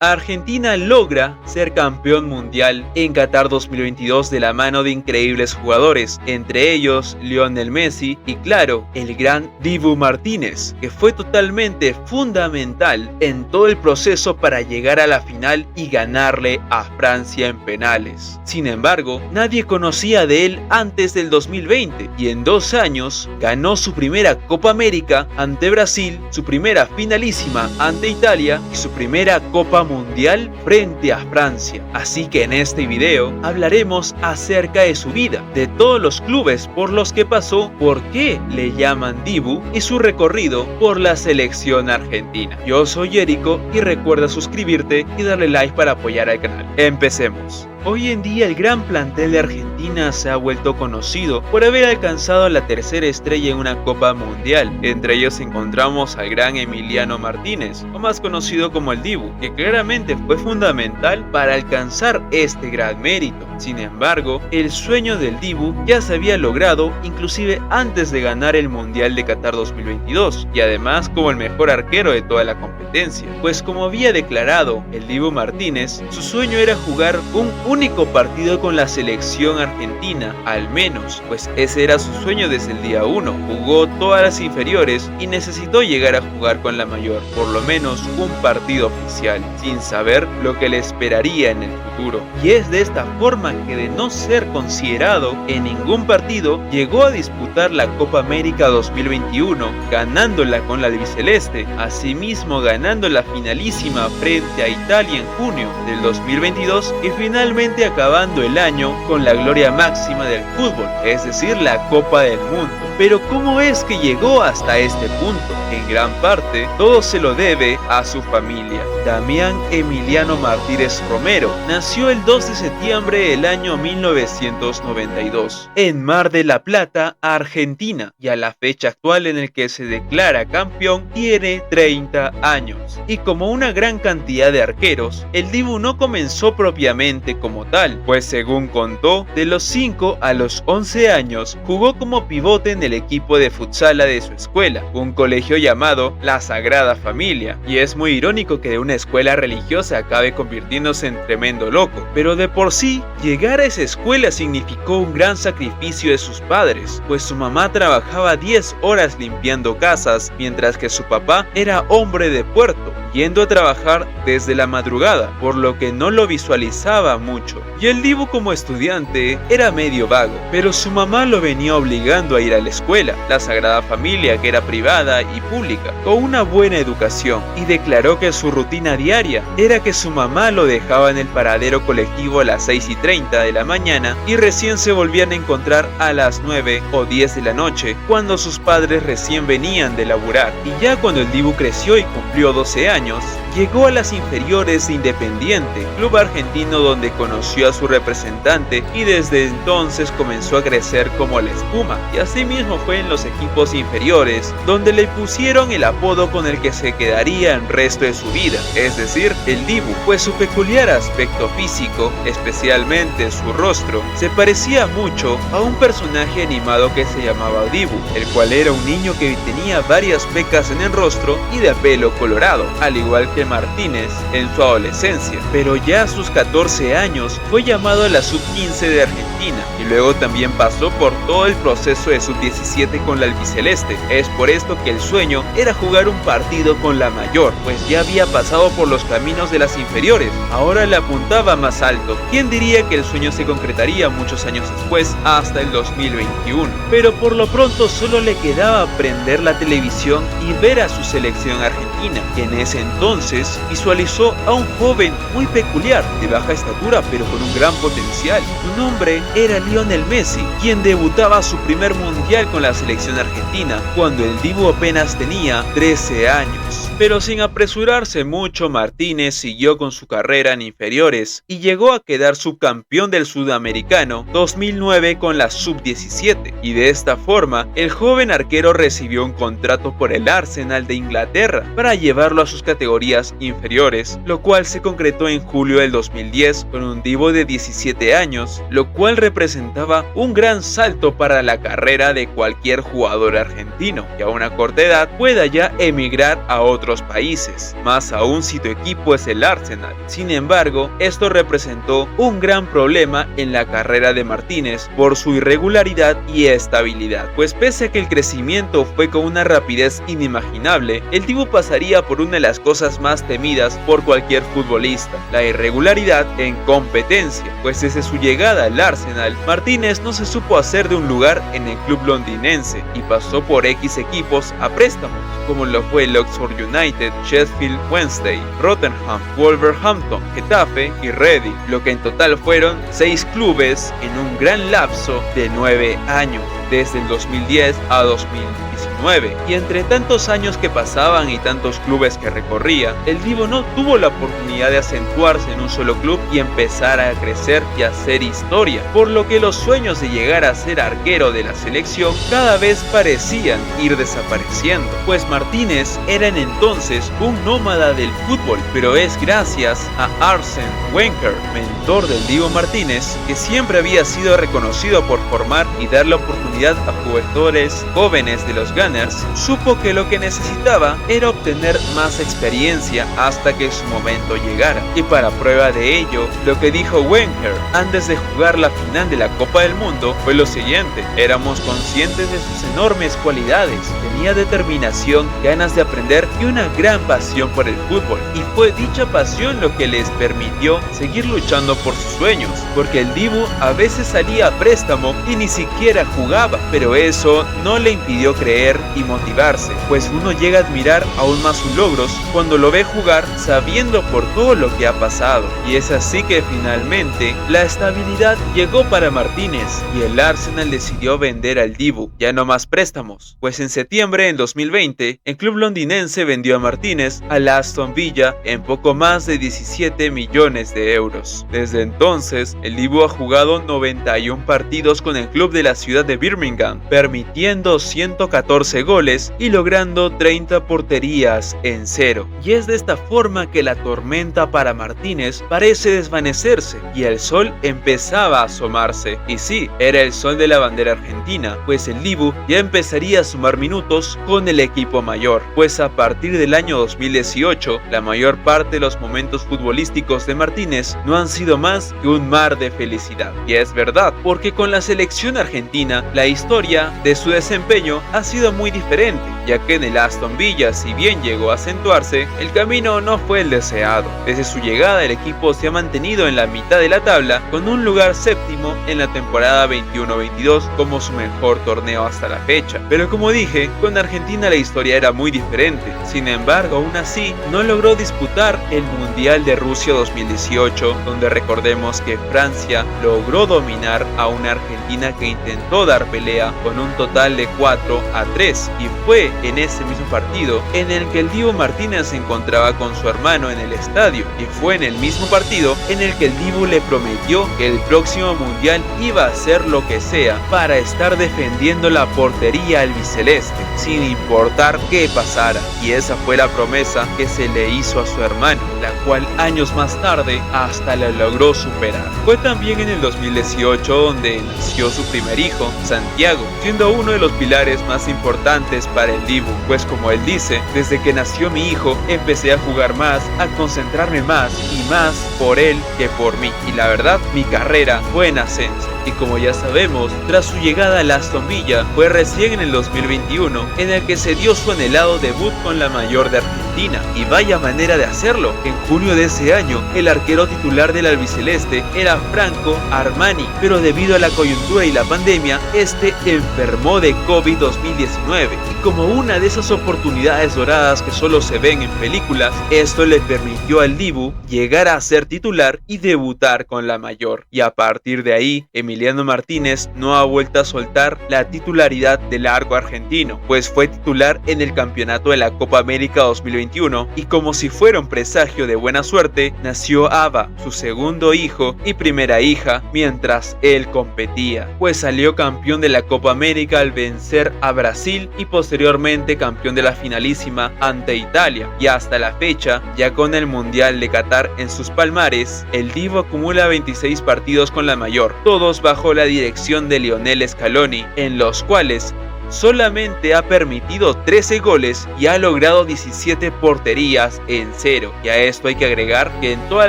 Argentina logra ser campeón mundial en Qatar 2022 de la mano de increíbles jugadores, entre ellos Lionel Messi y claro, el gran Dibu Martínez, que fue totalmente fundamental en todo el proceso para llegar a la final y ganarle a Francia en penales. Sin embargo, nadie conocía de él antes del 2020 y en 2 años ganó su primera Copa América ante Brasil, su primera finalísima ante Italia y su primera Copa Mundial frente a Francia. Así que en este video hablaremos acerca de su vida, de todos los clubes por los que pasó, por qué le llaman Dibu y su recorrido por la selección argentina. Yo soy Erico y recuerda suscribirte y darle like para apoyar al canal. Empecemos. Hoy en día el gran plantel de Argentina se ha vuelto conocido por haber alcanzado la tercera estrella en una Copa Mundial. Entre ellos encontramos al gran Emiliano Martínez, o más conocido como el Dibu, que claramente fue fundamental para alcanzar este gran mérito. Sin embargo, el sueño del Dibu ya se había logrado inclusive antes de ganar el Mundial de Qatar 2022 y además como el mejor arquero de toda la competencia. Pues como había declarado el Dibu Martínez, su sueño era jugar un único partido con la selección argentina, al menos, pues ese era su sueño desde el día 1. Jugó todas las inferiores y necesitó llegar a jugar con la mayor, por lo menos un partido oficial, sin saber lo que le esperaría en el futuro. Y es de esta forma que de no ser considerado en ningún partido, llegó a disputar la Copa América 2021, ganándola con la albiceleste, asimismo ganando la finalísima frente a Italia en junio del 2022 y finalmente acabando el año con la gloria máxima del fútbol, es decir, la Copa del Mundo. Pero ¿cómo es que llegó hasta este punto? En gran parte, todo se lo debe a su familia. Damián Emiliano Martínez Romero nació el 2 de septiembre del año 1992 en Mar del Plata, Argentina, y a la fecha actual en el que se declara campeón tiene 30 años. Y como una gran cantidad de arqueros, el Dibu no comenzó propiamente como tal, pues según contó, de los 5 a los 11 años jugó como pivote en el equipo de futsala de su escuela, un colegio llamado La Sagrada Familia, y es muy irónico que de una escuela religiosa acabe convirtiéndose en tremendo loco, pero de por sí, llegar a esa escuela significó un gran sacrificio de sus padres, pues su mamá trabajaba 10 horas limpiando casas, mientras que su papá era hombre de puerto, yendo a trabajar desde la madrugada, por lo que no lo visualizaba mucho. Y el Dibu como estudiante era medio vago, pero su mamá lo venía obligando a ir a la escuela, la Sagrada Familia, que era privada y pública, con una buena educación, y declaró que su rutina diaria era que su mamá lo dejaba en el paradero colectivo a las 6:30 de la mañana y recién se volvían a encontrar a las 9 o 10 de la noche, cuando sus padres recién venían de laburar. Y ya cuando el Dibu creció y cumplió 12 años, llegó a las inferiores de Independiente, club argentino donde conoció a su representante y desde entonces comenzó a crecer como la espuma, y asimismo fue en los equipos inferiores donde le pusieron el apodo con el que se quedaría el resto de su vida, es decir, el Dibu, pues su peculiar aspecto físico, especialmente su rostro, se parecía mucho a un personaje animado que se llamaba Dibu, el cual era un niño que tenía varias pecas en el rostro y de pelo colorado, al igual que Martínez en su adolescencia, pero ya a sus 14 años fue llamado a la sub-15 de Argentina y luego también pasó por todo el proceso de sub-17 con la albiceleste. Es por esto que el sueño era jugar un partido con la mayor, pues ya había pasado por los caminos de las inferiores, ahora le apuntaba más alto. ¿Quién diría que el sueño se concretaría muchos años después, hasta el 2021? Pero por lo pronto solo le quedaba prender la televisión y ver a su selección argentina, que en ese entonces visualizó a un joven muy peculiar, de baja estatura pero con un gran potencial. Su nombre era Lionel Messi, quien debutaba su primer mundial con la selección argentina cuando el Dibu apenas tenía 13 años. Pero sin apresurarse mucho, Martínez siguió con su carrera en inferiores y llegó a quedar subcampeón del Sudamericano 2009 con la sub-17, y de esta forma el joven arquero recibió un contrato por el Arsenal de Inglaterra para para llevarlo a sus categorías inferiores, lo cual se concretó en julio del 2010 con un Dibu de 17 años, lo cual representaba un gran salto para la carrera de cualquier jugador argentino, que a una corta edad pueda ya emigrar a otros países, más aún si tu equipo es el Arsenal. Sin embargo, esto representó un gran problema en la carrera de Martínez por su irregularidad y estabilidad, pues pese a que el crecimiento fue con una rapidez inimaginable, el Dibu pasaría por una de las cosas más temidas por cualquier futbolista: la irregularidad en competencia, pues desde su llegada al Arsenal, Martínez no se supo hacer de un lugar en el club londinense y pasó por X equipos a préstamos, como lo fue el Oxford United, Sheffield Wednesday, Rotherham, Wolverhampton, Getafe y Reading, lo que en total fueron 6 clubes en un gran lapso de 9 años, desde el 2010 a 2019, y entre tantos años que pasaban y tantos clubes que recorría, el Dibu no tuvo la oportunidad de acentuarse en un solo club y empezar a crecer y hacer historia, por lo que los sueños de llegar a ser arquero de la selección cada vez parecían ir desapareciendo, pues Martínez era en entonces un nómada del fútbol, pero es gracias a Arsène Wenger, mentor del Dibu Martínez, que siempre había sido reconocido por formar y dar la oportunidad a jugadores jóvenes de los Gunners, supo que lo que necesitaba era obtener más experiencia hasta que su momento llegara. Y para prueba de ello, lo que dijo Wenger antes de jugar la final de la Copa del Mundo fue lo siguiente: éramos conscientes de sus enormes cualidades, tenía determinación, ganas de aprender y una gran pasión por el fútbol, y fue dicha pasión lo que les permitió seguir luchando por sus sueños, porque el Dibu a veces salía a préstamo y ni siquiera jugaba, pero eso no le impidió creer y motivarse, pues uno llega a admirar aún más sus logros cuando lo ve jugar sabiendo por todo lo que ha pasado. Y es así que finalmente la estabilidad llegó para Martínez y el Arsenal decidió vender al Dibu, ya no más préstamos, pues en septiembre en 2020 el club londinense vendió a Martínez al Aston Villa en poco más de 17 millones de euros. Desde entonces el Dibu ha jugado 91 partidos con el club de la ciudad de Birmingham, permitiendo 114 goles y logrando 30 porterías en cero. Y es de esta forma que la tormenta para Martínez parece desvanecerse y el sol empezaba a asomarse. Y sí, era el sol de la bandera argentina, pues el Dibu ya empezaría a sumar minutos con el equipo mayor, pues a partir del año 2018 la mayor parte de los momentos futbolísticos de Martínez no han sido más que un mar de felicidad. Y es verdad, porque con la selección argentina la historia de su desempeño ha sido muy diferente, ya que en el Aston Villa, si bien llegó a acentuarse, el camino no fue el deseado. Desde su llegada el equipo se ha mantenido en la mitad de la tabla, con un lugar séptimo en la temporada 21-22 como su mejor torneo hasta la fecha. Pero como dije, con Argentina la historia era muy diferente. Sin embargo, aún así no logró disputar el Mundial de Rusia 2018, donde recordemos que Francia logró dominar a una Argentina que intentó dar pelea con un total de 4-3, y fue en ese mismo partido en el que el Dibu Martínez se encontraba con su hermano en el estadio, y fue en el mismo partido en el que el Dibu le prometió que el próximo mundial iba a hacer lo que sea para estar defendiendo la portería albiceleste, sin importar qué pasara, y esa fue la promesa que se le hizo a su hermano, la cual años más tarde hasta la logró superar. Fue también en el 2018 donde nació su primer hijo, Santiago, siendo uno de los pilares más importantes para el Dibu, pues como él dice, desde que nació mi hijo empecé a jugar más, a concentrarme más y más por él que por mí, y la verdad mi carrera fue en ascenso. Y como ya sabemos, tras su llegada al Aston Villa, fue recién en el 2021 en el que se dio su anhelado debut con la mayor de Argentina, y vaya manera de hacerlo. En junio de ese año, el arquero titular del albiceleste era Franco Armani, pero debido a la coyuntura y la pandemia, este enfermó de COVID 2019, y como una de esas oportunidades doradas que solo se ven en películas, esto le permitió al Dibu llegar a ser titular y debutar con la mayor, y a partir de ahí, Emiliano Martínez no ha vuelto a soltar la titularidad del arco argentino, pues fue titular en el campeonato de la Copa América 2021 2021 y como si fuera un presagio de buena suerte, nació Ava, su segundo hijo y primera hija, mientras él competía, pues salió campeón de la Copa América al vencer a Brasil y posteriormente campeón de la finalísima ante Italia. Y hasta la fecha, ya con el Mundial de Qatar en sus palmares, el Divo acumula 26 partidos con la mayor, todos bajo la dirección de Lionel Scaloni, en los cuales solamente ha permitido 13 goles y ha logrado 17 porterías en cero. Y a esto hay que agregar que en todas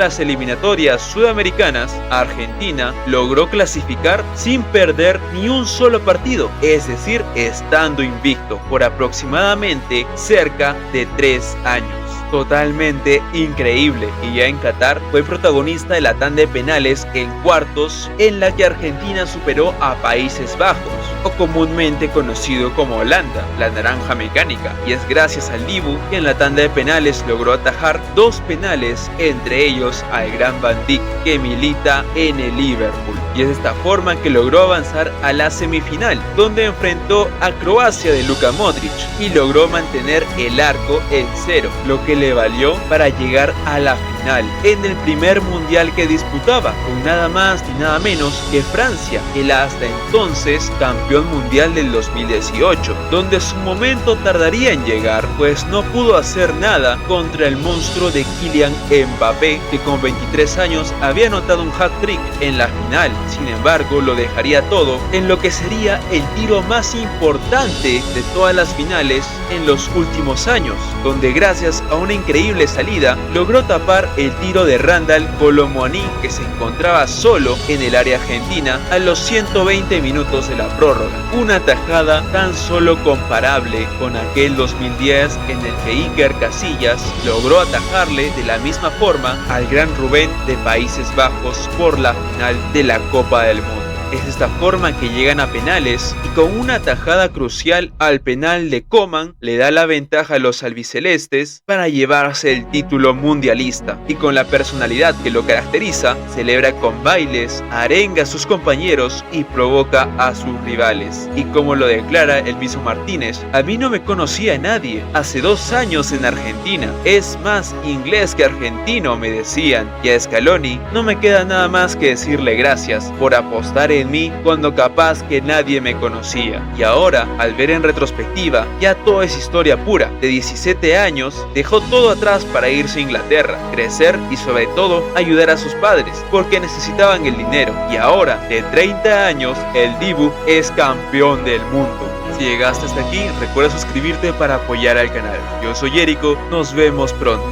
las eliminatorias sudamericanas, Argentina logró clasificar sin perder ni un solo partido, es decir, estando invicto por aproximadamente cerca de 3 años. Totalmente increíble. Y ya en Qatar fue protagonista de la tanda de penales en cuartos, en la que Argentina superó a Países Bajos, o comúnmente conocido como Holanda, la naranja mecánica, y es gracias al Dibu que en la tanda de penales logró atajar 2 penales, entre ellos al gran Van Dijk, que milita en el Liverpool, y es de esta forma que logró avanzar a la semifinal, donde enfrentó a Croacia de Luka Modric y logró mantener el arco en cero, lo que le valió para llegar a la final en el primer mundial que disputaba, con nada más ni nada menos que Francia, el hasta entonces campeón mundial del 2018, donde su momento tardaría en llegar, pues no pudo hacer nada contra el monstruo de Kylian Mbappé, que con 23 años había anotado un hat-trick en la final. Sin embargo, lo dejaría todo en lo que sería el tiro más importante de todas las finales en los últimos años, donde gracias a una increíble salida logró tapar el tiro de Randal Kolo Muani, que se encontraba solo en el área argentina a los 120 minutos de la prórroga. Una tajada tan solo comparable con aquel 2010 en el que Iker Casillas logró atajarle de la misma forma al gran Rubén de Países Bajos por la final de la Copa del Mundo. Es de esta forma que llegan a penales y con una tajada crucial al penal de Coman le da la ventaja a los albicelestes para llevarse el título mundialista, y con la personalidad que lo caracteriza celebra con bailes, arenga a sus compañeros y provoca a sus rivales. Y como lo declara el mismo Martínez: a mí no me conocía nadie hace 2 años en Argentina, es más inglés que argentino, me decían, y a Scaloni no me queda nada más que decirle gracias por apostar en mí cuando capaz que nadie me conocía. Y ahora, al ver en retrospectiva, ya todo es historia pura. De 17 años, dejó todo atrás para irse a Inglaterra, crecer y sobre todo ayudar a sus padres, porque necesitaban el dinero. Y ahora, de 30 años, el Dibu es campeón del mundo. Si llegaste hasta aquí, recuerda suscribirte para apoyar al canal. Yo soy Jericho, nos vemos pronto.